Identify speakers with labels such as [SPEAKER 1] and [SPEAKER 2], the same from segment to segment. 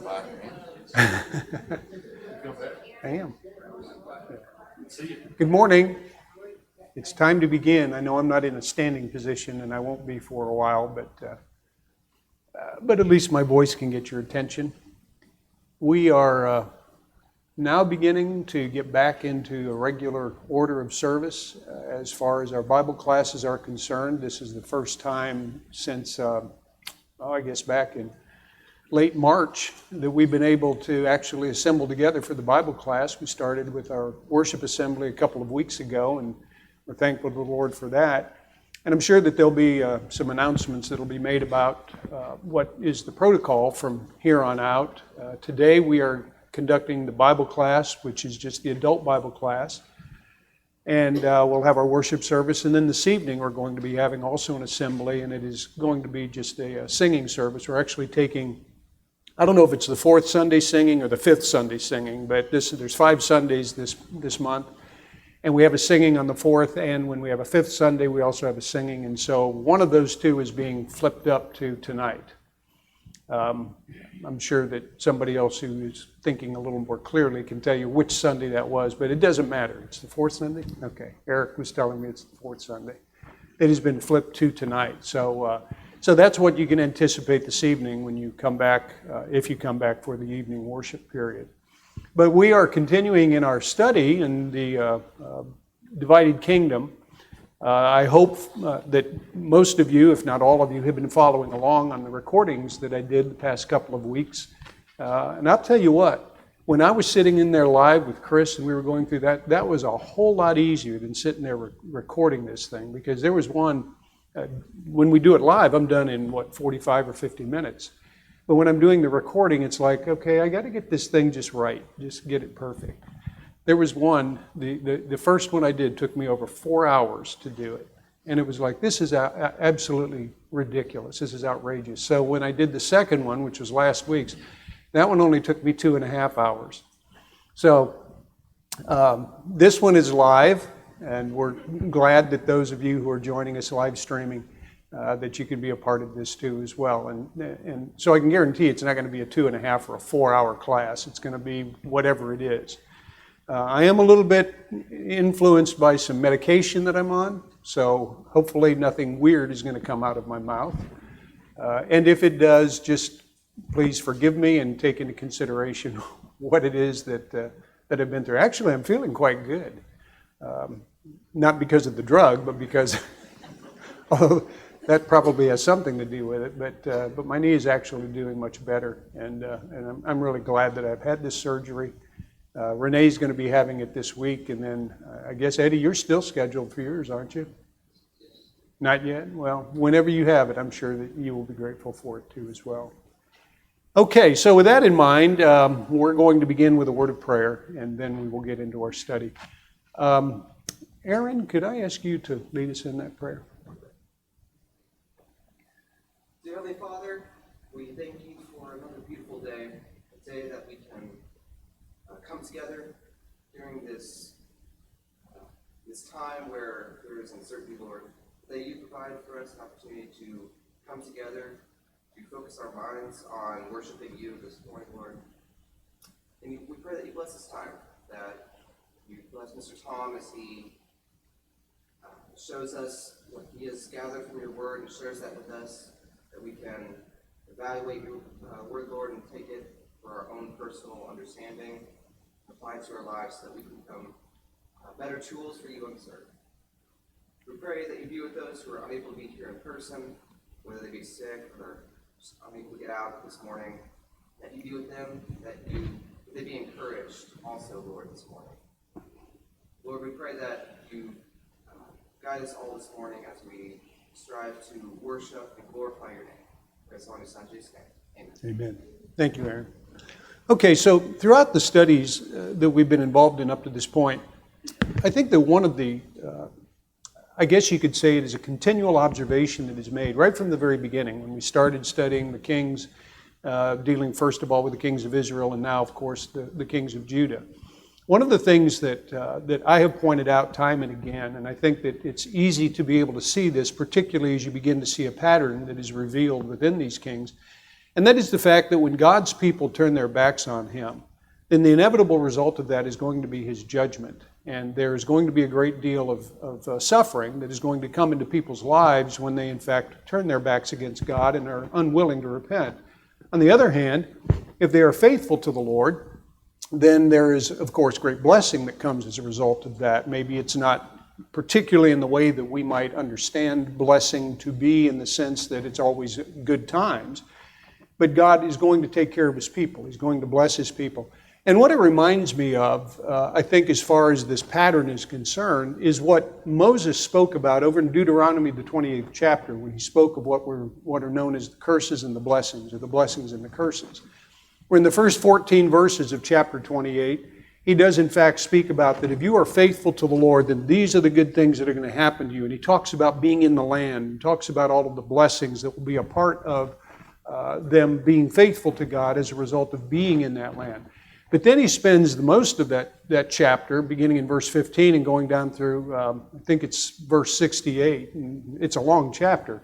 [SPEAKER 1] I am. Good morning. It's time to begin. I know I'm not in a standing position, and I won't be for a while, but at least my voice can get your attention. We are now beginning to get back into a regular order of service as far as our Bible classes are concerned. This is the first time since, I guess back in late March that we've been able to actually assemble together for the Bible class. We started with our worship assembly a couple of weeks ago, and we're thankful to the Lord for that. And I'm sure that there'll be some announcements that will be made about what is the protocol from here on out. Today we are conducting the Bible class, which is just the adult Bible class. And we'll have our worship service. And then this evening we're going to be having also an assembly, and it is going to be just a singing service. We're actually taking, I don't know if it's the fourth Sunday singing or the fifth Sunday singing, but there's 5 Sundays this month. And we have a singing on the fourth, and when we have a fifth Sunday, we also have a singing. And so one of those two is being flipped up to tonight. I'm sure that somebody else who is thinking a little more clearly can tell you which Sunday that was, but it doesn't matter. It's the fourth Sunday? Okay. Eric was telling me it's the fourth Sunday. It has been flipped to tonight. So that's what you can anticipate this evening when you come back, if you come back for the evening worship period. But we are continuing in our study in the divided kingdom. I hope that most of you, if not all of you, have been following along on the recordings that I did the past couple of weeks. And I'll tell you what, when I was sitting in there live with Chris and we were going through that was a whole lot easier than sitting there recording this thing, because there was one, when we do it live, I'm done in 45 or 50 minutes. But when I'm doing the recording, it's like, okay, I got to get this thing just right, just get it perfect. There was one, the first one I did took me over 4 hours to do it. And it was like, this is absolutely ridiculous. This is outrageous. So when I did the second one, which was last week's, that one only took me 2.5 hours. So this one is live, and we're glad that those of you who are joining us live streaming, that you can be a part of this too as well. And so I can guarantee it's not going to be a 2.5 or a 4-hour class. It's going to be whatever it is. I am a little bit influenced by some medication that I'm on, so hopefully nothing weird is going to come out of my mouth. And if it does, just please forgive me and take into consideration what it is that I've been through. Actually, I'm feeling quite good. Not because of the drug, but because that probably has something to do with it. But my knee is actually doing much better, and I'm really glad that I've had this surgery. Renee's going to be having it this week, and then I guess, Eddie, you're still scheduled for yours, aren't you? Not yet? Well, whenever you have it, I'm sure that you will be grateful for it too as well. Okay, so with that in mind, we're going to begin with a word of prayer, and then we will get into our study. Aaron, could I ask you to lead us in that prayer?
[SPEAKER 2] Dear Heavenly Father, we thank you for another beautiful day, a day that we can come together during this time where there is uncertainty, Lord, that you provide for us an opportunity to come together, to focus our minds on worshiping you this morning, Lord. And we pray that you bless this time, that you bless Mr. Tom as he shows us what he has gathered from your word and shares that with us, that we can evaluate your word, Lord, and take it for our own personal understanding, apply it to our lives so that we can become better tools for you on this earth. We pray that you be with those who are unable to be here in person, whether they be sick or just unable to get out this morning, that you be with them, that they be encouraged also, Lord, this morning. Lord, we pray that you guide us all this morning as we strive to worship and glorify your name. Praise the Lord, your Son, Jesus' name. Amen.
[SPEAKER 1] Amen. Thank you, Aaron. Okay, so throughout the studies that we've been involved in up to this point, I think that one of the, I guess you could say it is a continual observation that is made right from the very beginning when we started studying the kings, dealing first of all with the kings of Israel and now, of course, the kings of Judah. One of the things that I have pointed out time and again, and I think that it's easy to be able to see this, particularly as you begin to see a pattern that is revealed within these kings, And that is the fact that when God's people turn their backs on him, then the inevitable result of that is going to be his judgment. And there is going to be a great deal of suffering that is going to come into people's lives when they, in fact, turn their backs against God and are unwilling to repent. On the other hand, if they are faithful to the Lord, then there is, of course, great blessing that comes as a result of that. Maybe it's not particularly in the way that we might understand blessing to be, in the sense that it's always good times, but God is going to take care of his people. He's going to bless his people. And what it reminds me of, I think, as far as this pattern is concerned, is what Moses spoke about over in Deuteronomy, the 28th chapter, when he spoke of what are known as the curses and the blessings, or the blessings and the curses. Where in the first 14 verses of chapter 28, he does in fact speak about that if you are faithful to the Lord, then these are the good things that are going to happen to you. And he talks about being in the land. He talks about all of the blessings that will be a part of them being faithful to God as a result of being in that land. But then he spends the most of that chapter, beginning in verse 15 and going down through, I think it's verse 68, and it's a long chapter.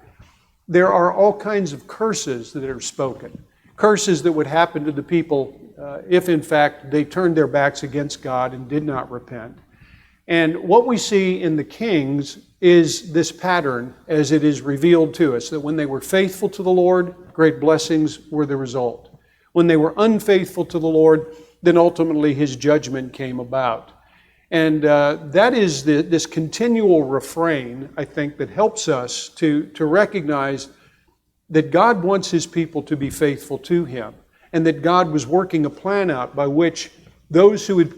[SPEAKER 1] There are all kinds of curses that are spoken. Curses that would happen to the people if, in fact, they turned their backs against God and did not repent. And what we see in the kings is this pattern as it is revealed to us, that when they were faithful to the Lord, great blessings were the result. When they were unfaithful to the Lord, then ultimately his judgment came about. And that is this continual refrain, I think, that helps us to recognize that God wants his people to be faithful to him, and that God was working a plan out by which those who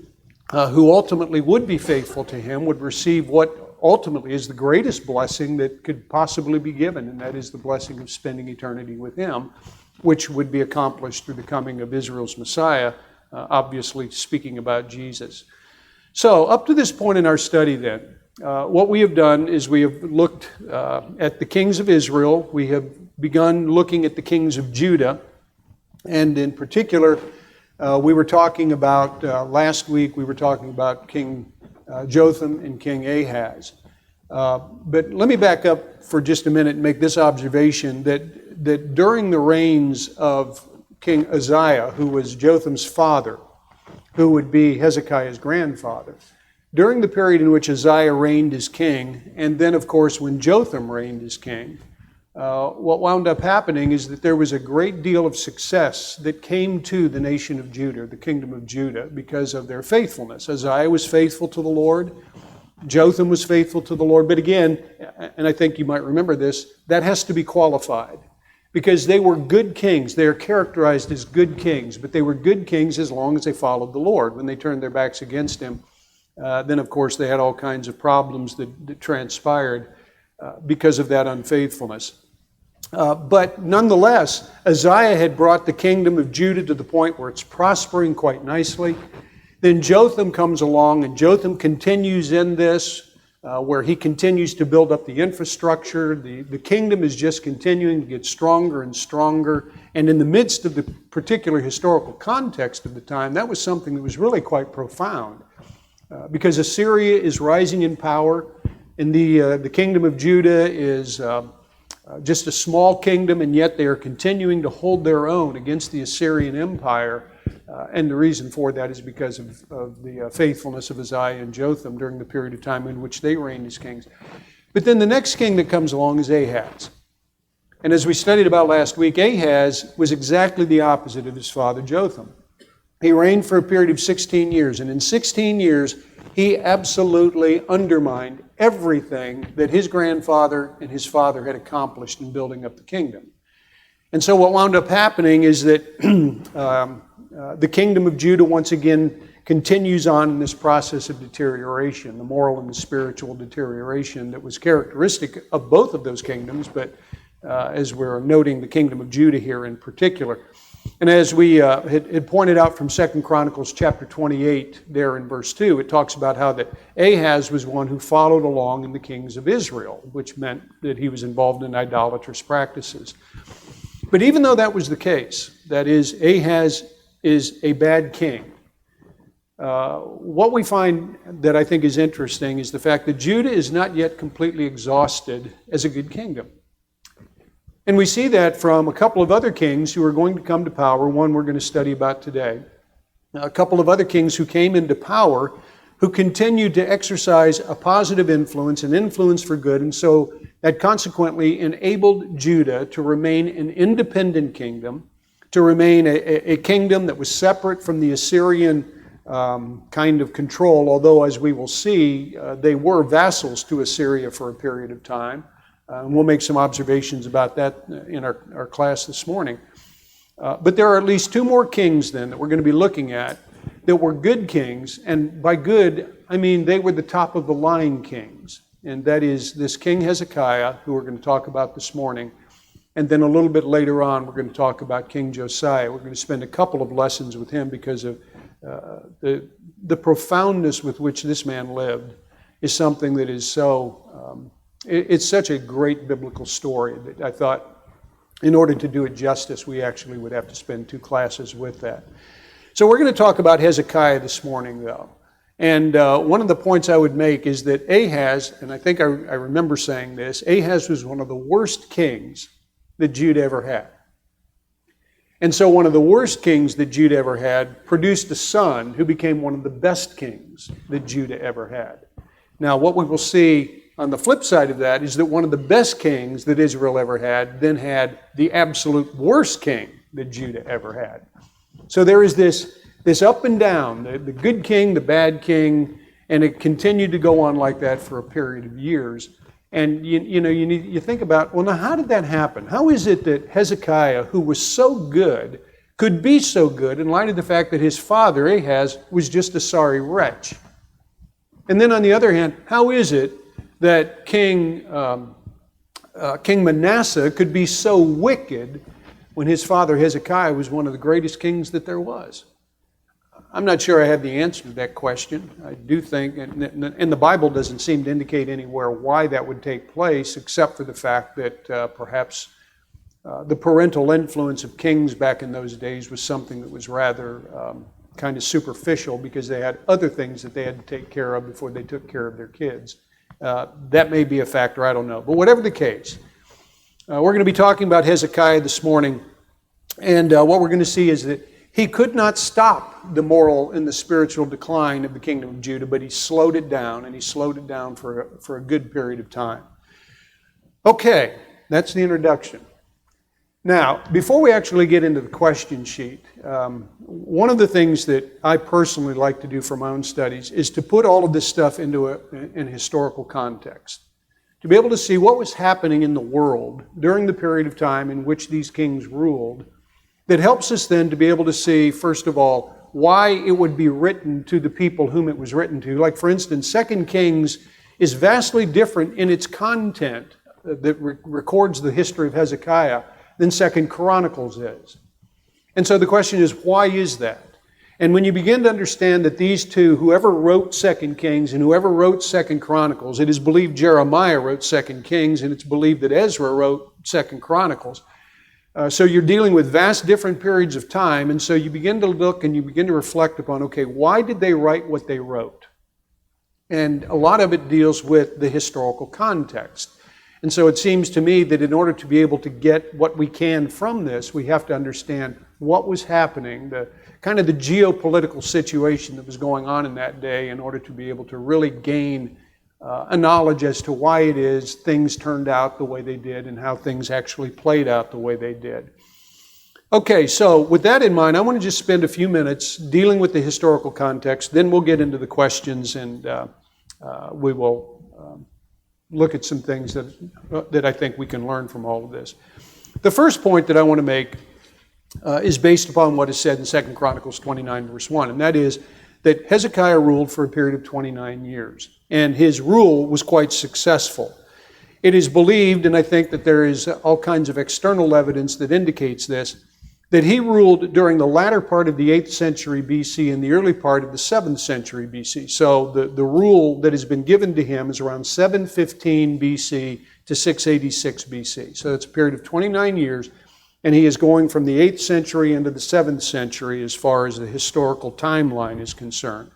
[SPEAKER 1] ultimately would be faithful to him would receive what ultimately is the greatest blessing that could possibly be given, and that is the blessing of spending eternity with him, which would be accomplished through the coming of Israel's Messiah, obviously speaking about Jesus. So up to this point in our study then, what we have done is we have looked at the kings of Israel. We have begun looking at the kings of Judah. And in particular, we were talking about, last week, we were talking about King Jotham and King Ahaz. But let me back up for just a minute and make this observation, that during the reigns of King Uzziah, who was Jotham's father, who would be Hezekiah's grandfather, during the period in which Uzziah reigned as king, and then, of course, when Jotham reigned as king, what wound up happening is that there was a great deal of success that came to the nation of Judah, the kingdom of Judah, because of their faithfulness. Uzziah was faithful to the Lord. Jotham was faithful to the Lord. But again, and I think you might remember this, that has to be qualified, because they were good kings. They are characterized as good kings, but they were good kings as long as they followed the Lord. When they turned their backs against him, then of course they had all kinds of problems that transpired because of that unfaithfulness. But nonetheless, Uzziah had brought the kingdom of Judah to the point where it's prospering quite nicely. Then Jotham comes along, and Jotham continues in this, where he continues to build up the infrastructure. The kingdom is just continuing to get stronger and stronger. And in the midst of the particular historical context of the time, that was something that was really quite profound. Because Assyria is rising in power, and the kingdom of Judah is just a small kingdom, and yet they are continuing to hold their own against the Assyrian Empire. And the reason for that is because of the faithfulness of Uzziah and Jotham during the period of time in which they reigned as kings. But then the next king that comes along is Ahaz. And as we studied about last week, Ahaz was exactly the opposite of his father Jotham. He reigned for a period of 16 years, and in 16 years, he absolutely undermined everything that his grandfather and his father had accomplished in building up the kingdom. And so what wound up happening is that the kingdom of Judah once again continues on in this process of deterioration, the moral and the spiritual deterioration that was characteristic of both of those kingdoms, but as we're noting the kingdom of Judah here in particular. And as we had pointed out from 2 Chronicles chapter 28, there in verse 2, it talks about how that Ahaz was one who followed along in the kings of Israel, which meant that he was involved in idolatrous practices. But even though that was the case, that is, Ahaz is a bad king, what we find that I think is interesting is the fact that Judah is not yet completely exhausted as a good kingdom. And we see that from a couple of other kings who are going to come to power, one we're going to study about today. A couple of other kings who came into power who continued to exercise a positive influence, an influence for good, and so that consequently enabled Judah to remain an independent kingdom, to remain a kingdom that was separate from the Assyrian kind of control, although as we will see, they were vassals to Assyria for a period of time. And we'll make some observations about that in our class this morning. But there are at least two more kings then that we're going to be looking at that were good kings, and by good, I mean they were the top of the line kings. And that is this King Hezekiah, who we're going to talk about this morning, and then a little bit later on we're going to talk about King Josiah. We're going to spend a couple of lessons with him because of the profoundness with which this man lived is something that is so, it's such a great biblical story that I thought in order to do it justice, we actually would have to spend two classes with that. So we're going to talk about Hezekiah this morning, though. And one of the points I would make is that Ahaz, and I think I remember saying this, Ahaz was one of the worst kings that Judah ever had. And so one of the worst kings that Judah ever had produced a son who became one of the best kings that Judah ever had. Now, what we will see on the flip side of that is that one of the best kings that Israel ever had then had the absolute worst king that Judah ever had. So there is this up and down, the good king, the bad king, and it continued to go on like that for a period of years. And you think about, well, now how did that happen? How is it that Hezekiah, who was so good, could be so good in light of the fact that his father, Ahaz, was just a sorry wretch? And then on the other hand, how is it that King Manasseh could be so wicked when his father Hezekiah was one of the greatest kings that there was? I'm not sure I have the answer to that question. I do think, and the Bible doesn't seem to indicate anywhere why that would take place, except for the fact that perhaps the parental influence of kings back in those days was something that was rather kind of superficial because they had other things that they had to take care of before they took care of their kids. That may be a factor, I don't know. But whatever the case, we're going to be talking about Hezekiah this morning, and what we're going to see is that he could not stop the moral and the spiritual decline of the kingdom of Judah, but he slowed it down, and he slowed it down for a good period of time. Okay, that's the introduction. Now, before we actually get into the question sheet, one of the things that I personally like to do for my own studies is to put all of this stuff into an historical context, to be able to see what was happening in the world during the period of time in which these kings ruled. That helps us then to be able to see, first of all, why it would be written to the people whom it was written to. Like, for instance, 2 Kings is vastly different in its content that records the history of Hezekiah than 2 Chronicles is. And so the question is, why is that? And when you begin to understand that these two, whoever wrote 2 Kings and whoever wrote 2 Chronicles, it is believed Jeremiah wrote 2 Kings, and it's believed that Ezra wrote 2 Chronicles. So you're dealing with vast different periods of time, and so you begin to look and you begin to reflect upon, okay, why did they write what they wrote? And a lot of it deals with the historical context. And so it seems to me that in order to be able to get what we can from this, we have to understand what was happening, the kind of the geopolitical situation that was going on in that day in order to be able to really gain a knowledge as to why it is things turned out the way they did and how things actually played out the way they did. Okay, so with that in mind, I want to just spend a few minutes dealing with the historical context, then we'll get into the questions and we will look at some things that I think we can learn from all of this. The first point that I want to make is based upon what is said in 2 Chronicles 29, verse 1, and that is that Hezekiah ruled for a period of 29 years. And his rule was quite successful. It is believed, and I think that there is all kinds of external evidence that indicates this, that he ruled during the latter part of the 8th century BC and the early part of the 7th century BC. So the rule that has been given to him is around 715 BC to 686 BC. So it's a period of 29 years, and he is going from the 8th century into the 7th century as far as the historical timeline is concerned.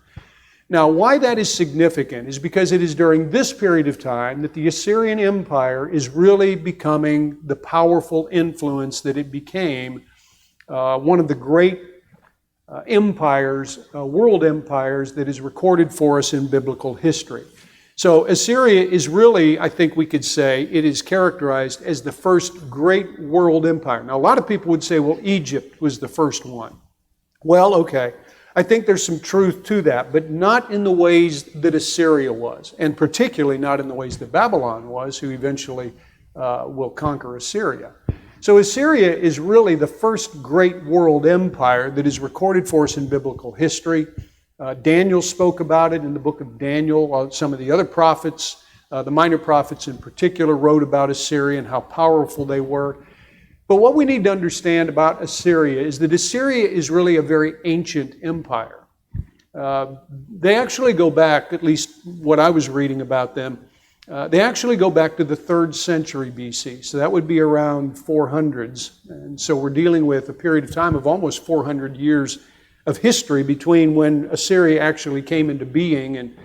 [SPEAKER 1] Now, why that is significant is because it is during this period of time that the Assyrian Empire is really becoming the powerful influence that it became, one of the great empires, world empires that is recorded for us in biblical history. So Assyria is really, I think we could say, it is characterized as the first great world empire. Now, a lot of people would say, well, Egypt was the first one. Well, okay. I think there's some truth to that, but not in the ways that Assyria was, and particularly not in the ways that Babylon was, who eventually will conquer Assyria. So Assyria is really the first great world empire that is recorded for us in biblical history. Daniel spoke about it in the book of Daniel. Some of the other prophets, the minor prophets in particular, wrote about Assyria and how powerful they were. But what we need to understand about Assyria is that Assyria is really a very ancient empire. They actually go back, at least what I was reading about them, they actually go back to the 3rd century BC. So that would be around 400s. And so we're dealing with a period of time of almost 400 years of history between when Assyria actually came into being and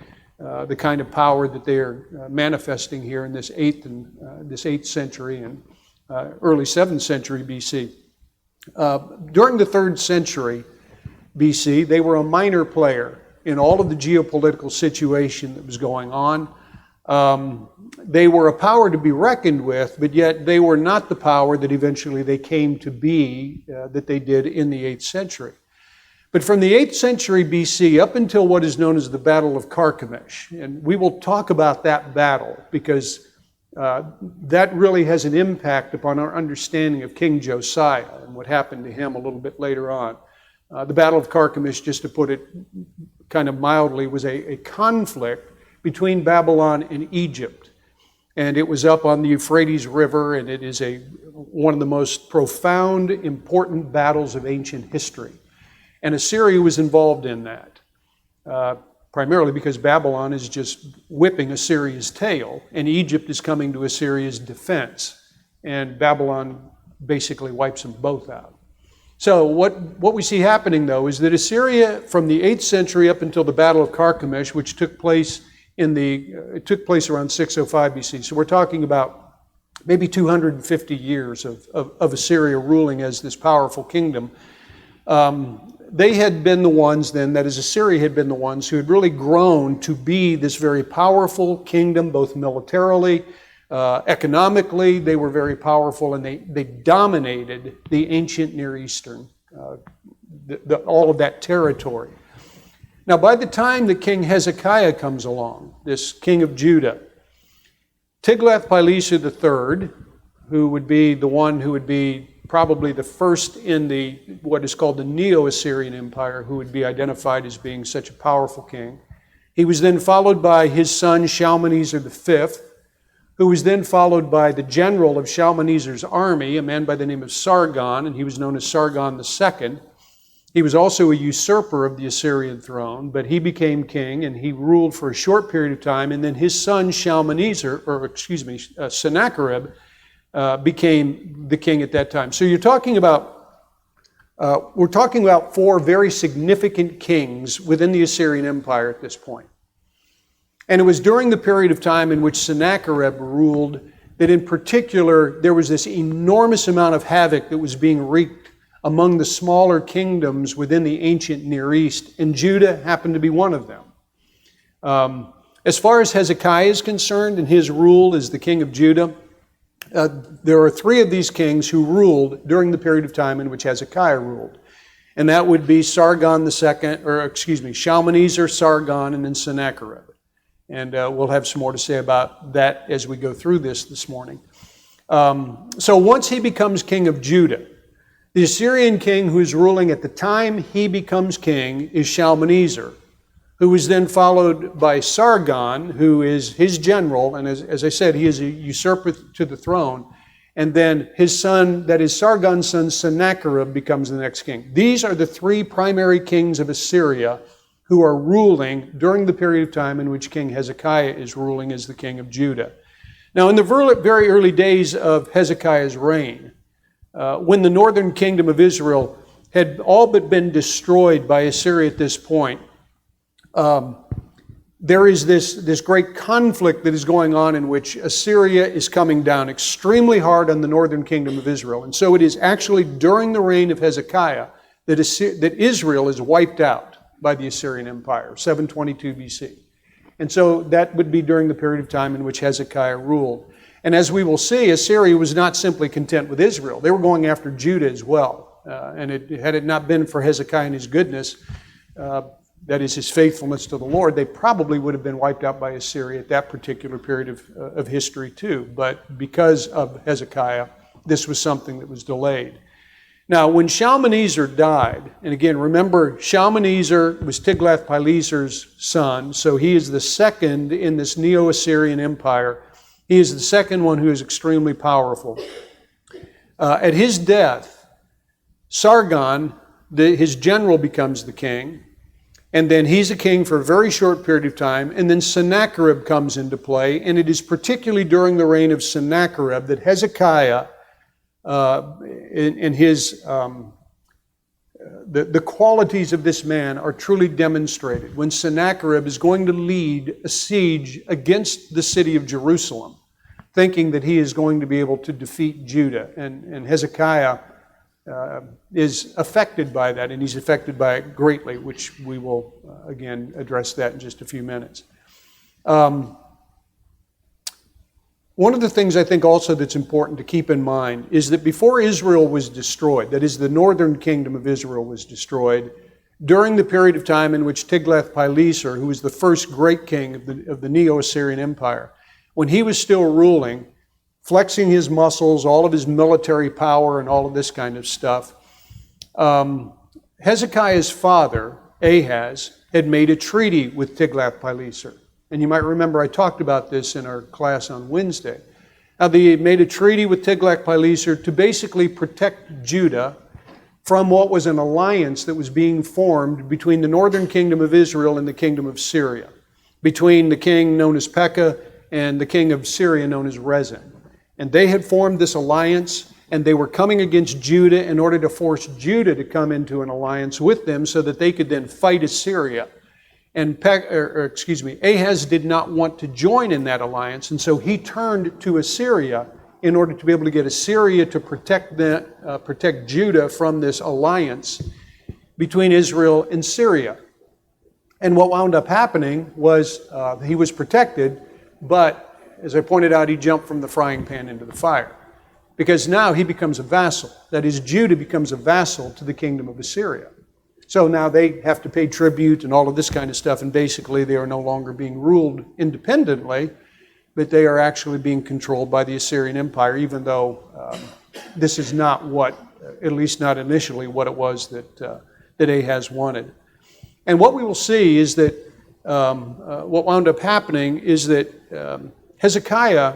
[SPEAKER 1] the kind of power that they are manifesting here in this 8th century and early 7th century BC. During the 3rd century BC, they were a minor player in all of the geopolitical situation that was going on. They were a power to be reckoned with, but yet they were not the power that eventually they came to be, that they did in the 8th century. But from the 8th century BC up until what is known as the Battle of Carchemish, and we will talk about that battle because that really has an impact upon our understanding of King Josiah and what happened to him a little bit later on. The Battle of Carchemish, just to put it kind of mildly, was a conflict between Babylon and Egypt. And it was up on the Euphrates River, and it is one of the most profound, important battles of ancient history. And Assyria was involved in that, primarily because Babylon is just whipping Assyria's tail, and Egypt is coming to Assyria's defense, and Babylon basically wipes them both out. So what we see happening, though, is that Assyria, from the 8th century up until the Battle of Carchemish, which took place around 605 BC. So we're talking about maybe 250 years of Assyria ruling as this powerful kingdom. They had been the ones then, that is, Assyria had been the ones who had really grown to be this very powerful kingdom, both militarily, economically. They were very powerful, and they dominated the ancient Near Eastern, all of that territory. Now, by the time that King Hezekiah comes along, this king of Judah, Tiglath-Pileser III, who would be the one who would be probably the first in what is called the Neo-Assyrian Empire, who would be identified as being such a powerful king. He was then followed by his son Shalmaneser V, who was then followed by the general of Shalmaneser's army, a man by the name of Sargon, and he was known as Sargon II. He was also a usurper of the Assyrian throne, but he became king, and he ruled for a short period of time, and then his son Sennacherib, became the king at that time. So we're talking about 4 very significant kings within the Assyrian Empire at this point. And it was during the period of time in which Sennacherib ruled that in particular there was this enormous amount of havoc that was being wreaked among the smaller kingdoms within the ancient Near East, and Judah happened to be one of them. As far as Hezekiah is concerned and his rule as the king of Judah, there are 3 of these kings who ruled during the period of time in which Hezekiah ruled. And that would be Shalmaneser, Sargon, and then Sennacherib. And we'll have some more to say about that as we go through this morning. So once he becomes king of Judah, the Assyrian king who is ruling at the time he becomes king is Shalmaneser, who is then followed by Sargon, who is his general, and as I said, he is a usurper to the throne. And then his son, that is Sargon's son, Sennacherib, becomes the next king. These are the 3 primary kings of Assyria who are ruling during the period of time in which King Hezekiah is ruling as the king of Judah. Now, in the very early days of Hezekiah's reign, when the northern kingdom of Israel had all but been destroyed by Assyria at this point, there is this great conflict that is going on in which Assyria is coming down extremely hard on the northern kingdom of Israel. And so it is actually during the reign of Hezekiah that Israel is wiped out by the Assyrian Empire, 722 BC. And so that would be during the period of time in which Hezekiah ruled. And as we will see, Assyria was not simply content with Israel. They were going after Judah as well. Had it not been for Hezekiah and his goodness, that is his faithfulness to the Lord, they probably would have been wiped out by Assyria at that particular period of history too. But because of Hezekiah, this was something that was delayed. Now, when Shalmaneser died, and again, remember, Shalmaneser was Tiglath-Pileser's son, so he is the second in this Neo-Assyrian Empire. He is the second one who is extremely powerful. At his death, Sargon, his general, becomes the king, and then he's a king for a very short period of time, and then Sennacherib comes into play, and it is particularly during the reign of Sennacherib that Hezekiah, in his the qualities of this man are truly demonstrated when Sennacherib is going to lead a siege against the city of Jerusalem, thinking that he is going to be able to defeat Judah. And Hezekiah is affected by that, and he's affected by it greatly, which we will, again, address that in just a few minutes. One of the things I think also that's important to keep in mind is that before Israel was destroyed, that is, the northern kingdom of Israel was destroyed, during the period of time in which Tiglath-Pileser, who was the first great king of the Neo-Assyrian Empire, when he was still ruling, flexing his muscles, all of his military power and all of this kind of stuff, Hezekiah's father, Ahaz, had made a treaty with Tiglath-Pileser. And you might remember I talked about this in our class on Wednesday. Now, they made a treaty with Tiglath-Pileser to basically protect Judah from what was an alliance that was being formed between the northern kingdom of Israel and the kingdom of Syria, between the king known as Pekah and the king of Syria known as Rezin. And they had formed this alliance, and they were coming against Judah in order to force Judah to come into an alliance with them so that they could then fight Assyria. And Ahaz did not want to join in that alliance, and so he turned to Assyria in order to be able to get Assyria to protect Judah from this alliance between Israel and Syria. And what wound up happening was he was protected, but as I pointed out, he jumped from the frying pan into the fire. Because now he becomes a vassal. That is, Judah becomes a vassal to the kingdom of Assyria. So now they have to pay tribute and all of this kind of stuff, and basically they are no longer being ruled independently, but they are actually being controlled by the Assyrian Empire, even though this is not what, at least not initially, what it was that Ahaz wanted. And what we will see is that what wound up happening is that Hezekiah,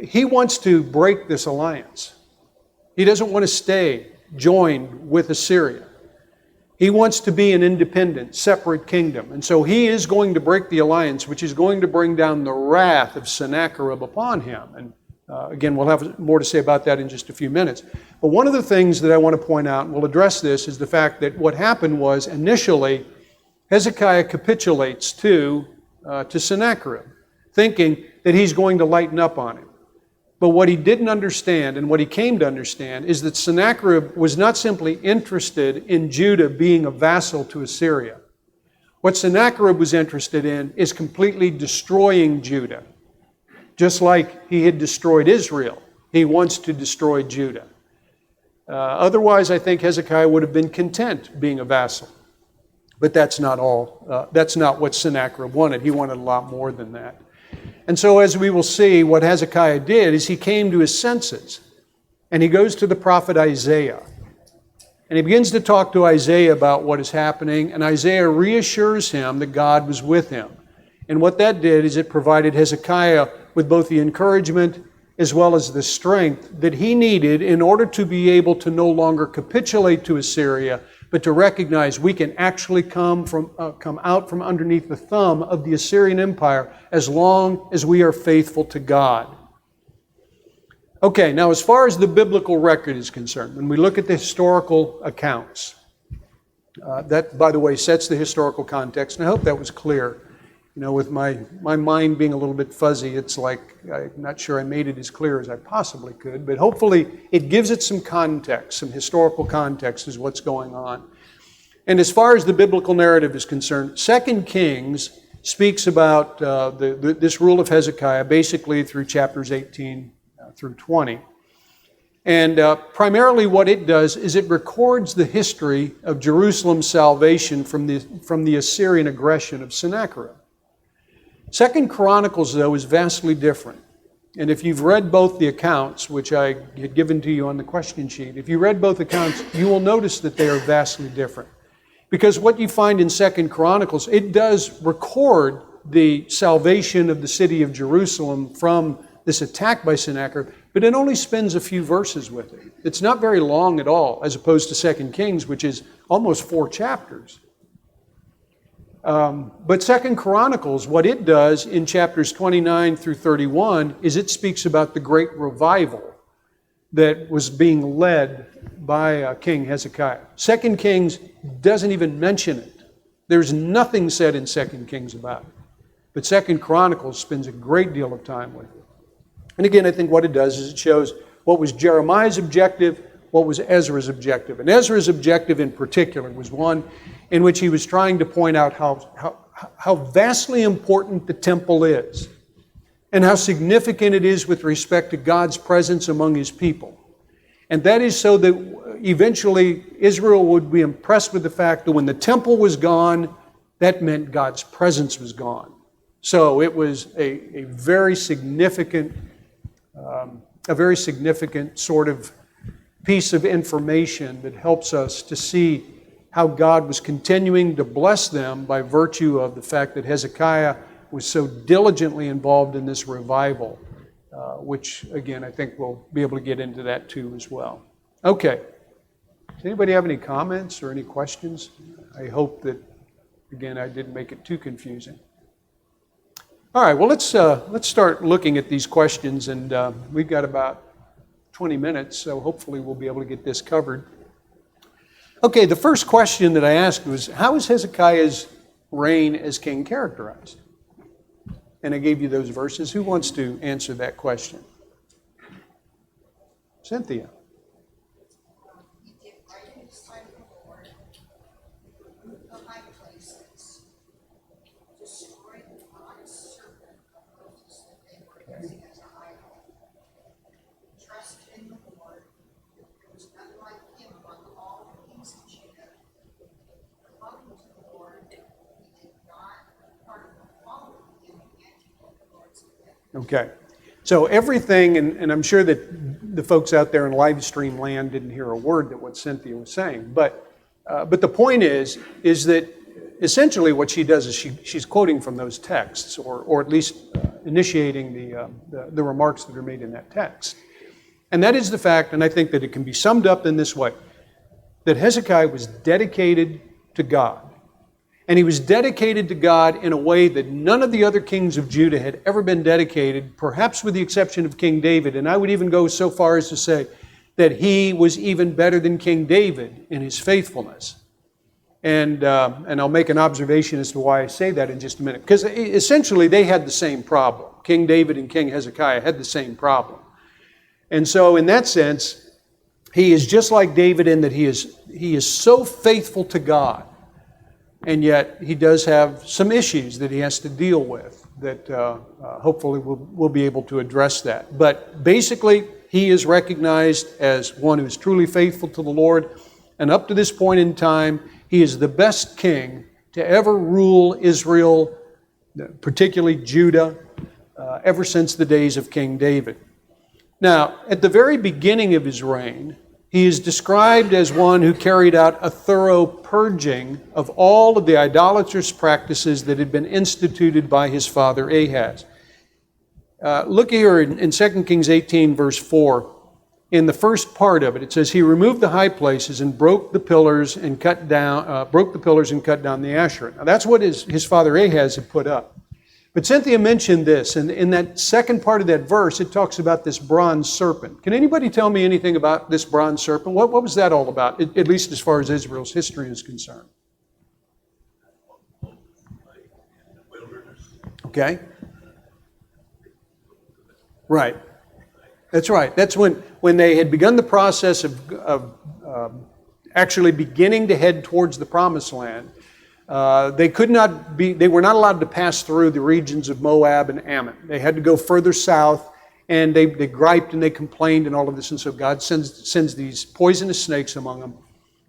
[SPEAKER 1] he wants to break this alliance. He doesn't want to stay joined with Assyria. He wants to be an independent, separate kingdom. And so he is going to break the alliance, which is going to bring down the wrath of Sennacherib upon him. And again, we'll have more to say about that in just a few minutes. But one of the things that I want to point out, and we'll address this, is the fact that what happened was initially Hezekiah capitulates to Sennacherib, thinking that he's going to lighten up on him. But what he didn't understand, and what he came to understand, is that Sennacherib was not simply interested in Judah being a vassal to Assyria. What Sennacherib was interested in is completely destroying Judah. Just like he had destroyed Israel, he wants to destroy Judah. Otherwise, I think Hezekiah would have been content being a vassal. But that's not all. That's not what Sennacherib wanted. He wanted a lot more than that. And so as we will see, what Hezekiah did is he came to his senses, and he goes to the prophet Isaiah. And he begins to talk to Isaiah about what is happening, and Isaiah reassures him that God was with him. And what that did is it provided Hezekiah with both the encouragement as well as the strength that he needed in order to be able to no longer capitulate to Assyria, but to recognize we can actually come out from underneath the thumb of the Assyrian Empire as long as we are faithful to God. Okay, now as far as the biblical record is concerned, when we look at the historical accounts, That, by the way, sets the historical context, and I hope that was clear. You know, with my mind being a little bit fuzzy, it's like I'm not sure I made it as clear as I possibly could, but hopefully it gives it some context, some historical context as what's going on. And as far as the biblical narrative is concerned, 2 Kings speaks about this rule of Hezekiah basically through chapters 18 through 20. And primarily what it does is it records the history of Jerusalem's salvation from the Assyrian aggression of Sennacherib. 2 Chronicles, though, is vastly different. And if you've read both the accounts, which I had given to you on the question sheet, if you read both accounts, you will notice that they are vastly different. Because what you find in 2 Chronicles, it does record the salvation of the city of Jerusalem from this attack by Sennacherib, but it only spends a few verses with it. It's not very long at all, as opposed to 2 Kings, which is almost 4 chapters. But 2 Chronicles, what it does in chapters 29 through 31 is it speaks about the great revival that was being led by King Hezekiah. 2 Kings doesn't even mention it. There's nothing said in 2 Kings about it. But 2 Chronicles spends a great deal of time with it. And again, I think what it does is it shows what was Jeremiah's objective, what was Ezra's objective. And Ezra's objective in particular was one in which he was trying to point out how vastly important the temple is and how significant it is with respect to God's presence among His people. And that is so that eventually Israel would be impressed with the fact that when the temple was gone, that meant God's presence was gone. So it was a very significant sort of piece of information that helps us to see how God was continuing to bless them by virtue of the fact that Hezekiah was so diligently involved in this revival, which, again, I think we'll be able to get into that too as well. Okay. Does anybody have any comments or any questions? I hope that, again, I didn't make it too confusing. All right, well, let's start looking at these questions, and we've got about 20 minutes, so hopefully we'll be able to get this covered. Okay, the first question that I asked was, how is Hezekiah's reign as king characterized? And I gave you those verses. Who wants to answer that question? Cynthia.
[SPEAKER 3] He did right in his time of the Lord, remove the high places, destroy the bronze serpent of Moses that they were using as an idol. Trust in the Lord. There was none like him among all the kings of Judah. According to the Lord, he did not part from following him and keeping the Lord's commandments.
[SPEAKER 1] Okay. So everything, and I'm sure that the folks out there in live stream land didn't hear a word that what Cynthia was saying, but the point is that essentially what she does is she's quoting from those texts, or at least initiating the remarks that are made in that text. And that is the fact, and I think that it can be summed up in this way, that Hezekiah was dedicated to God. And he was dedicated to God in a way that none of the other kings of Judah had ever been dedicated, perhaps with the exception of King David. And I would even go so far as to say that he was even better than King David in his faithfulness. And I'll make an observation as to why I say that in just a minute. Because essentially they had the same problem. King David and King Hezekiah had the same problem. And so in that sense, he is just like David in that he is so faithful to God. And yet he does have some issues that he has to deal with that hopefully we'll be able to address that. But basically, he is recognized as one who is truly faithful to the Lord. And up to this point in time, he is the best king to ever rule Israel, particularly Judah, ever since the days of King David. Now, at the very beginning of his reign, he is described as one who carried out a thorough purging of all of the idolatrous practices that had been instituted by his father Ahaz. Look here in 2 Kings 18, verse 4. In the first part of it, it says, he removed the high places and broke the pillars and cut down the Asherah. Now, that's what his father Ahaz had put up. But Cynthia mentioned this, and in that second part of that verse, it talks about this bronze serpent. Can anybody tell me anything about this bronze serpent? What was that all about, at least as far as Israel's history is concerned? Okay. Right. That's right. That's when they had begun the process of actually beginning to head towards the Promised Land. They were not allowed to pass through the regions of Moab and Ammon. They had to go further south, and they griped and they complained and all of this. And so God sends these poisonous snakes among them.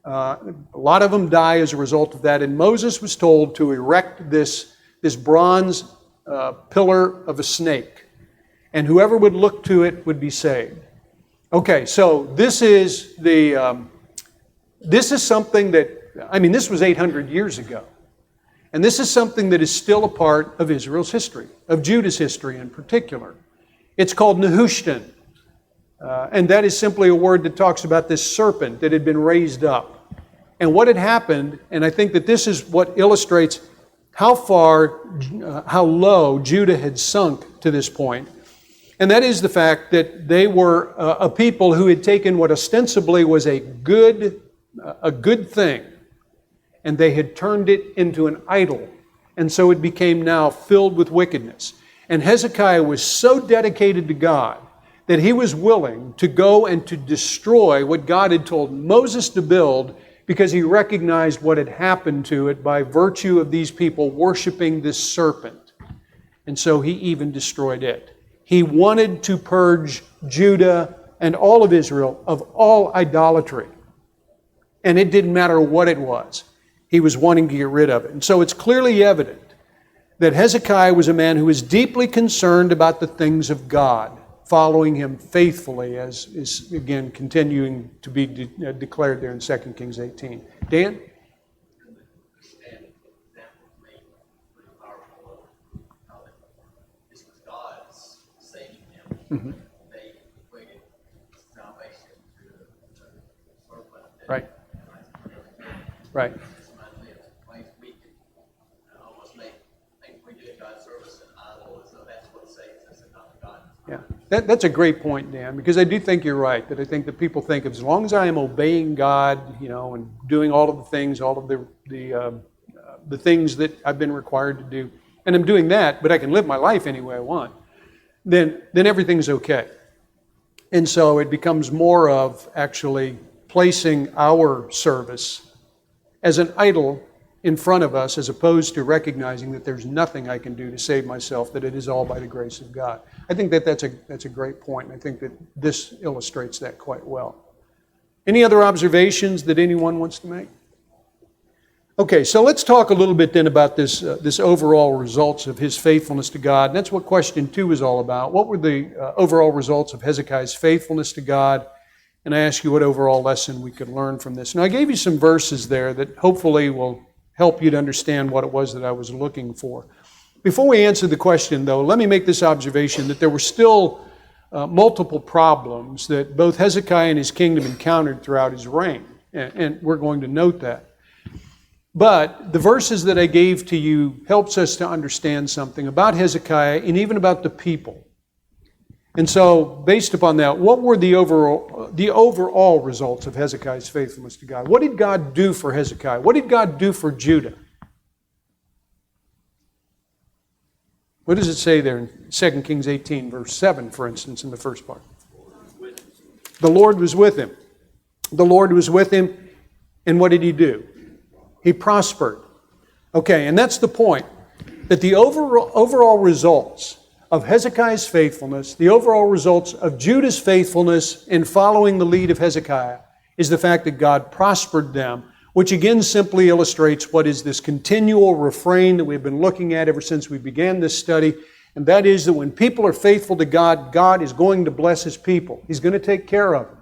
[SPEAKER 1] A lot of them die as a result of that. And Moses was told to erect this bronze pillar of a snake. And whoever would look to it would be saved. Okay, so this is something that, this was 800 years ago. And this is something that is still a part of Israel's history, of Judah's history in particular. It's called Nehushtan. And that is simply a word that talks about this serpent that had been raised up. And what had happened, and I think that this is what illustrates how low Judah had sunk to this point. And that is the fact that they were a people who had taken what ostensibly was a good thing, and they had turned it into an idol. And so it became now filled with wickedness. And Hezekiah was so dedicated to God that he was willing to go and to destroy what God had told Moses to build, because he recognized what had happened to it by virtue of these people worshiping this serpent. And so he even destroyed it. He wanted to purge Judah and all of Israel of all idolatry. And it didn't matter what it was. He was wanting to get rid of it. And so it's clearly evident that Hezekiah was a man who was deeply concerned about the things of God, following him faithfully, as is again continuing to be declared there in 2 Kings 18. Dan? Mm-hmm.
[SPEAKER 4] They equated salvation to
[SPEAKER 1] Right. Right.
[SPEAKER 4] We can almost think we do God's service an idol, so that's what saves us and not God.
[SPEAKER 1] Yeah, that's a great point, Dan, because I do think you're right, that I think that people think as long as I am obeying God, and doing all of the things, all of the things that I've been required to do, and I'm doing that, but I can live my life any way I want, then everything's okay. And so it becomes more of actually placing our service as an idol in front of us, as opposed to recognizing that there's nothing I can do to save myself, that it is all by the grace of God. I think that that's a great point, and I think that this illustrates that quite well. Any other observations that anyone wants to make? Okay, so let's talk a little bit then about this overall results of his faithfulness to God. And that's what question 2 is all about. What were the overall results of Hezekiah's faithfulness to God? And I ask you what overall lesson we could learn from this. Now, I gave you some verses there that hopefully will help you to understand what it was that I was looking for. Before we answer the question, though, let me make this observation that there were still multiple problems that both Hezekiah and his kingdom encountered throughout his reign. And we're going to note that. But the verses that I gave to you helps us to understand something about Hezekiah and even about the people. And so, based upon that, what were the overall results of Hezekiah's faithfulness to God? What did God do for Hezekiah? What did God do for Judah? What does it say there in 2 Kings 18, verse 7, for instance, in the first part? The Lord was with him. The Lord was with him, and what did he do? He prospered. Okay, and that's the point, that the overall results of Hezekiah's faithfulness, the overall results of Judah's faithfulness in following the lead of Hezekiah, is the fact that God prospered them, which again simply illustrates what is this continual refrain that we've been looking at ever since we began this study, and that is that when people are faithful to God, God is going to bless His people. He's going to take care of them.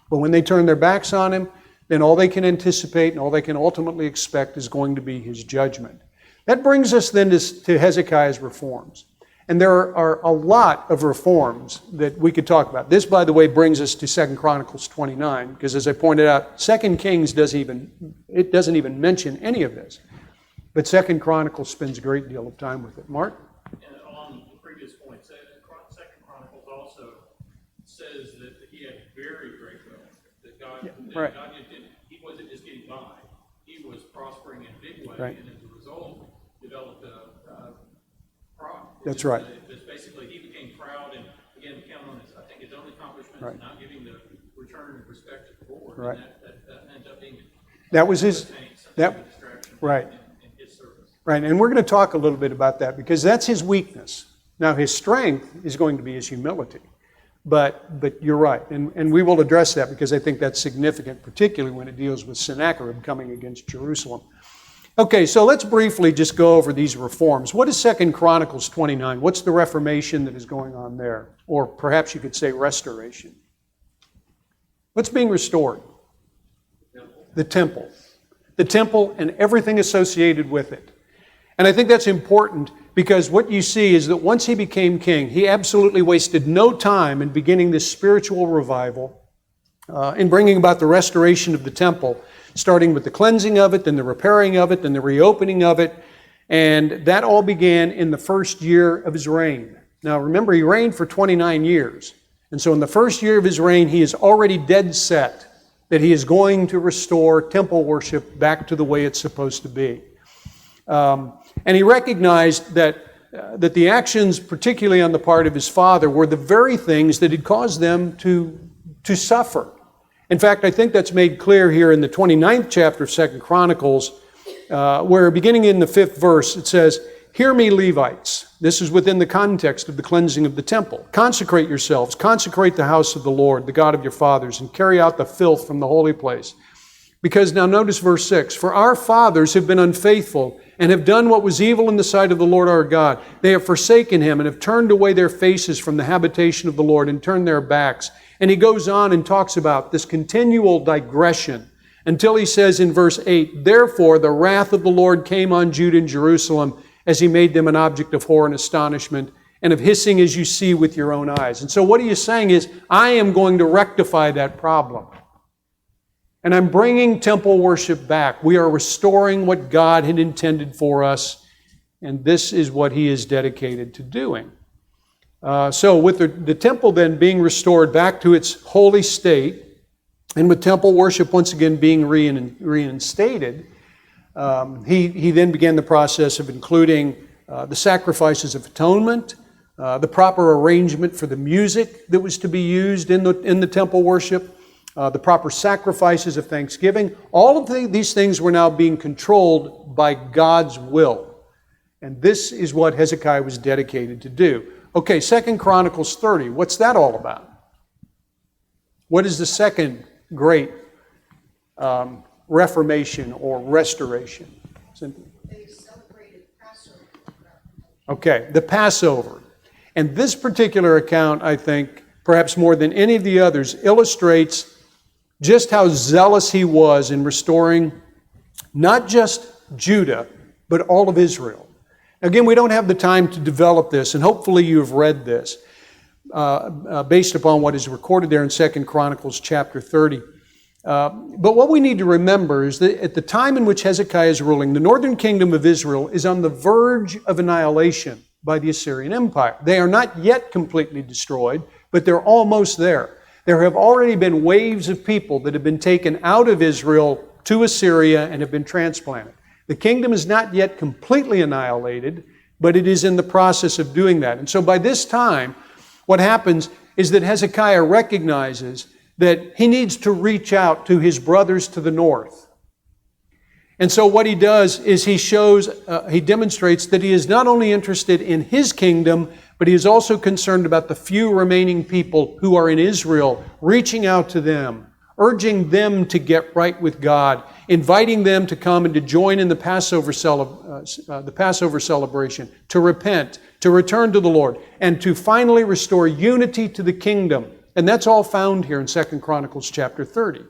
[SPEAKER 1] But when they turn their backs on Him, then all they can anticipate and all they can ultimately expect is going to be His judgment. That brings us then to Hezekiah's reforms. And there are a lot of reforms that we could talk about. This, by the way, brings us to 2 Chronicles 29, because as I pointed out, 2 Kings doesn't even mention any of this. But 2 Chronicles spends a great deal of time with it. Mark?
[SPEAKER 4] And
[SPEAKER 1] Right.
[SPEAKER 5] He wasn't just getting by. He was prospering in a big way,
[SPEAKER 1] Right.
[SPEAKER 5] and as a result, developed a pride.
[SPEAKER 1] That's right.
[SPEAKER 5] It's basically, he became proud and began to count on his, I think, his own accomplishments,
[SPEAKER 1] Right.
[SPEAKER 5] and not giving the return and respect to the Lord.
[SPEAKER 1] Right.
[SPEAKER 5] And that ends up being
[SPEAKER 1] That was his,
[SPEAKER 5] that
[SPEAKER 1] that,
[SPEAKER 5] distraction
[SPEAKER 1] right.
[SPEAKER 5] in his service.
[SPEAKER 1] Right, and we're going to talk a little bit about that because that's his weakness. Now, his strength is going to be his humility. But you're right, and we will address that because I think that's significant, particularly when it deals with Sennacherib coming against Jerusalem. Okay, so let's briefly just go over these reforms. What is 2 Chronicles 29? What's the reformation that is going on there? Or perhaps you could say restoration. What's being restored? The temple. The temple and everything associated with it. And I think that's important because what you see is that once he became king, he absolutely wasted no time in beginning this spiritual revival, in bringing about the restoration of the temple, starting with the cleansing of it, then the repairing of it, then the reopening of it. And that all began in the first year of his reign. Now remember, he reigned for 29 years. And so in the first year of his reign, he is already dead set that he is going to restore temple worship back to the way it's supposed to be. And he recognized that the actions, particularly on the part of his father, were the very things that had caused them to suffer. In fact, I think that's made clear here in the 29th chapter of 2 Chronicles, where beginning in the 5th verse, it says, "Hear me, Levites." This is within the context of the cleansing of the temple. "Consecrate yourselves, consecrate the house of the Lord, the God of your fathers, and carry out the filth from the holy place. Because," now notice verse 6, "for our fathers have been unfaithful and have done what was evil in the sight of the Lord our God. They have forsaken him and have turned away their faces from the habitation of the Lord and turned their backs." And he goes on and talks about this continual digression until he says in verse 8, "Therefore the wrath of the Lord came on Judah and Jerusalem as he made them an object of horror and astonishment and of hissing as you see with your own eyes." And so what he is saying is, I am going to rectify that problem. And I'm bringing temple worship back. We are restoring what God had intended for us, and this is what he is dedicated to doing. So with the temple then being restored back to its holy state, and with temple worship once again being reinstated, he then began the process of including the sacrifices of atonement, the proper arrangement for the music that was to be used in the temple worship, the proper sacrifices of thanksgiving. All of these things were now being controlled by God's will. And this is what Hezekiah was dedicated to do. Okay, 2 Chronicles 30, what's that all about? What is the second great reformation or restoration? Cynthia?
[SPEAKER 3] They celebrated Passover.
[SPEAKER 1] Okay, the Passover. And this particular account, I think, perhaps more than any of the others, illustrates just how zealous he was in restoring not just Judah, but all of Israel. Again, we don't have the time to develop this, and hopefully you have read this based upon what is recorded there in 2 Chronicles chapter 30. But what we need to remember is that at the time in which Hezekiah is ruling, the northern kingdom of Israel is on the verge of annihilation by the Assyrian Empire. They are not yet completely destroyed, but they're almost there. There have already been waves of people that have been taken out of Israel to Assyria and have been transplanted. The kingdom is not yet completely annihilated, but it is in the process of doing that. And so by this time, what happens is that Hezekiah recognizes that he needs to reach out to his brothers to the north. And so what he does is he demonstrates that he is not only interested in his kingdom, but he is also concerned about the few remaining people who are in Israel, reaching out to them, urging them to get right with God, inviting them to come and to join in the Passover celebration, to repent, to return to the Lord, and to finally restore unity to the kingdom. And that's all found here in 2 Chronicles chapter 30.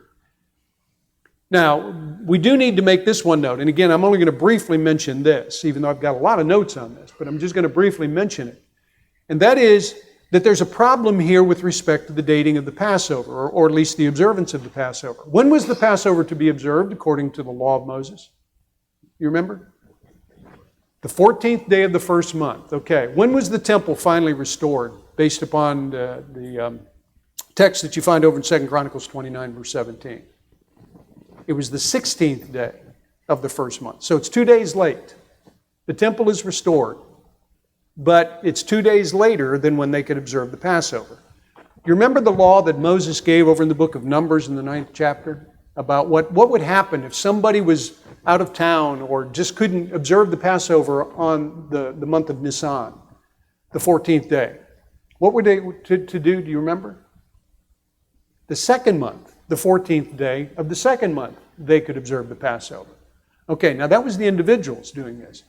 [SPEAKER 1] Now, we do need to make this one note, and again, I'm only going to briefly mention this, even though I've got a lot of notes on this, but I'm just going to briefly mention it. And that is that there's a problem here with respect to the dating of the Passover, or at least the observance of the Passover. When was the Passover to be observed according to the law of Moses? You remember? The 14th day of the first month. Okay. When was the temple finally restored based upon the text that you find over in 2 Chronicles 29, verse 17? It was the 16th day of the first month. So it's 2 days late. The temple is restored, but it's 2 days later than when they could observe the Passover. You remember the law that Moses gave over in the book of Numbers in the 9th chapter about what would happen if somebody was out of town or just couldn't observe the Passover on the month of Nisan, the 14th day? What were they to do? Do you remember? The second month, the 14th day of the second month, they could observe the Passover. Okay, now that was the individuals doing this.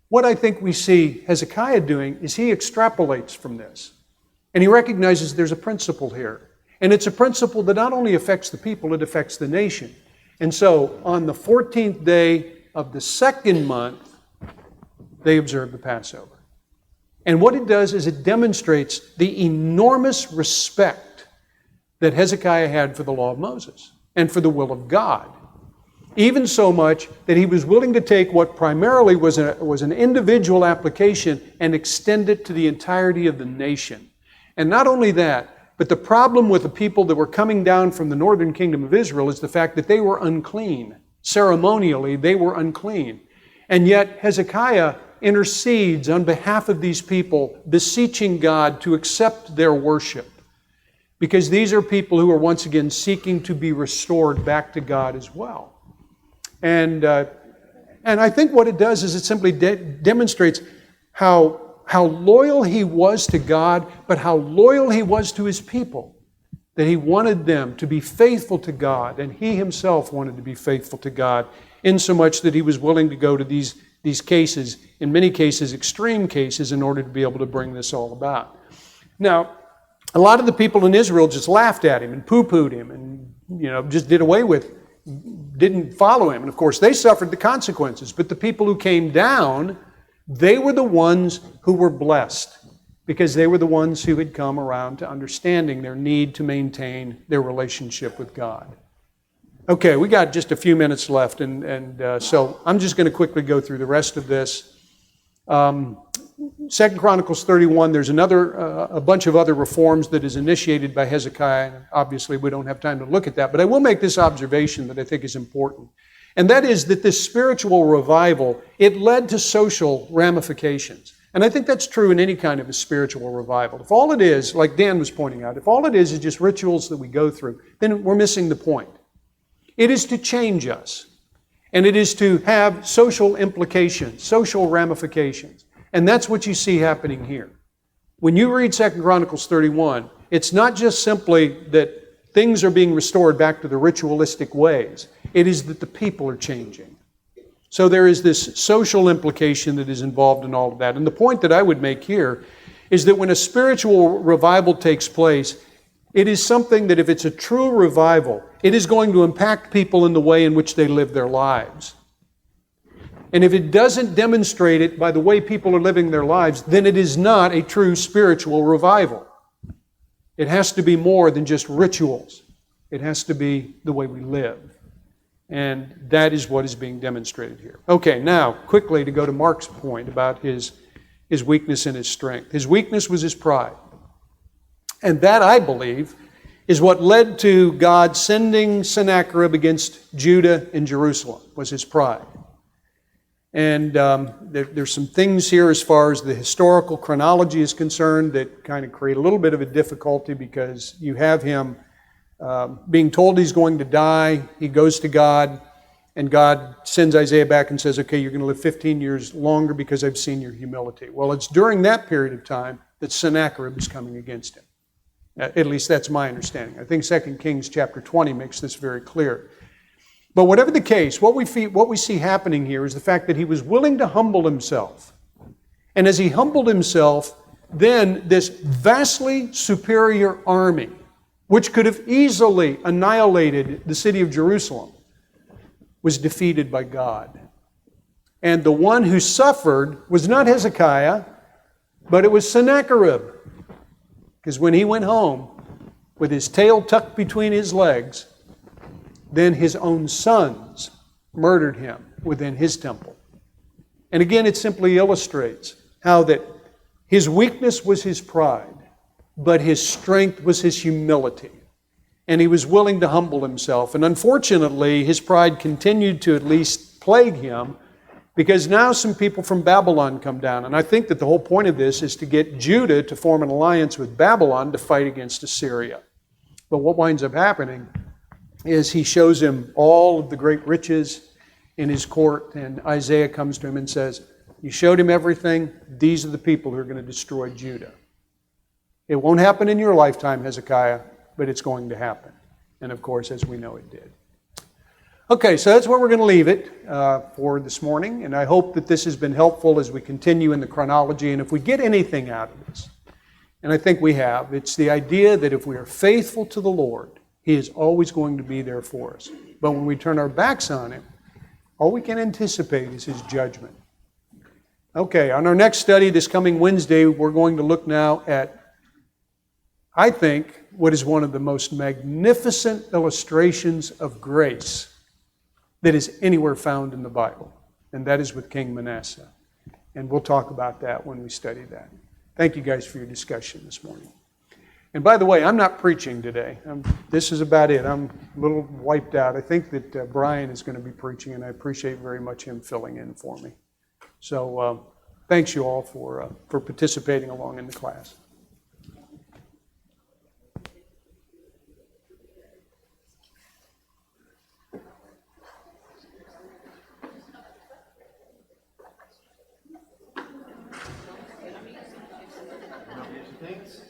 [SPEAKER 1] What I think we see Hezekiah doing is he extrapolates from this. And he recognizes there's a principle here. And it's a principle that not only affects the people, it affects the nation. And so on the 14th day of the second month, they observe the Passover. And what it does is it demonstrates the enormous respect that Hezekiah had for the law of Moses and for the will of God. Even so much that he was willing to take what primarily was an individual application and extend it to the entirety of the nation. And not only that, but the problem with the people that were coming down from the northern kingdom of Israel is the fact that they were unclean. Ceremonially, they were unclean. And yet Hezekiah intercedes on behalf of these people, beseeching God to accept their worship. Because these are people who are once again seeking to be restored back to God as well. And I think what it does is it simply demonstrates how loyal he was to God, but how loyal he was to his people. That he wanted them to be faithful to God, and he himself wanted to be faithful to God, insomuch that he was willing to go to these cases, in many cases extreme cases, in order to be able to bring this all about. Now, a lot of the people in Israel just laughed at him and poo-pooed him and just did away with, didn't follow him. And of course, they suffered the consequences. But the people who came down, they were the ones who were blessed, because they were the ones who had come around to understanding their need to maintain their relationship with God. Okay, we got just a few minutes left, and so I'm just going to quickly go through the rest of this. 2 Chronicles 31, there's a bunch of other reforms that is initiated by Hezekiah. Obviously, we don't have time to look at that, but I will make this observation that I think is important. And that is that this spiritual revival, it led to social ramifications. And I think that's true in any kind of a spiritual revival. If all it is, like Dan was pointing out, if all it is just rituals that we go through, then we're missing the point. It is to change us. And it is to have social implications, social ramifications. And that's what you see happening here. When you read 2 Chronicles 31, it's not just simply that things are being restored back to the ritualistic ways. It is that the people are changing. So there is this social implication that is involved in all of that. And the point that I would make here is that when a spiritual revival takes place, it is something that if it's a true revival, it is going to impact people in the way in which they live their lives. And if it doesn't demonstrate it by the way people are living their lives, then it is not a true spiritual revival. It has to be more than just rituals. It has to be the way we live. And that is what is being demonstrated here. Okay, now, quickly to go to Mark's point about his weakness and his strength. His weakness was his pride. And that, I believe, is what led to God sending Sennacherib against Judah and Jerusalem, was his pride. And there's some things here as far as the historical chronology is concerned that kind of create a little bit of a difficulty, because you have him being told he's going to die. He goes to God, and God sends Isaiah back and says, okay, you're going to live 15 years longer because I've seen your humility. Well, it's during that period of time that Sennacherib is coming against him. At least that's my understanding. I think 2 Kings chapter 20 makes this very clear. But whatever the case, what we see happening here is the fact that he was willing to humble himself. And as he humbled himself, then this vastly superior army, which could have easily annihilated the city of Jerusalem, was defeated by God. And the one who suffered was not Hezekiah, but it was Sennacherib. Because when he went home with his tail tucked between his legs, then his own sons murdered him within his temple. And again, it simply illustrates how that his weakness was his pride, but his strength was his humility. and he was willing to humble himself. And unfortunately, his pride continued to at least plague him, because now some people from Babylon come down. And I think that the whole point of this is to get Judah to form an alliance with Babylon to fight against Assyria. But what winds up happening is he shows him all of the great riches in his court, and Isaiah comes to him and says, you showed him everything. These are the people who are going to destroy Judah. It won't happen in your lifetime, Hezekiah, but it's going to happen. And of course, as we know, it did. Okay, so that's where we're going to leave it for this morning. And I hope that this has been helpful as we continue in the chronology. And if we get anything out of this, and I think we have, it's the idea that if we are faithful to the Lord, He is always going to be there for us. But when we turn our backs on Him, all we can anticipate is His judgment. Okay, on our next study this coming Wednesday, we're going to look now at, I think, what is one of the most magnificent illustrations of grace that is anywhere found in the Bible, and that is with King Manasseh. And we'll talk about that when we study that. Thank you guys for your discussion this morning. And by the way, I'm not preaching today. This is about it. I'm a little wiped out. I think that Brian is going to be preaching, and I appreciate very much him filling in for me. So thanks you all for participating along in the class.
[SPEAKER 4] Thanks.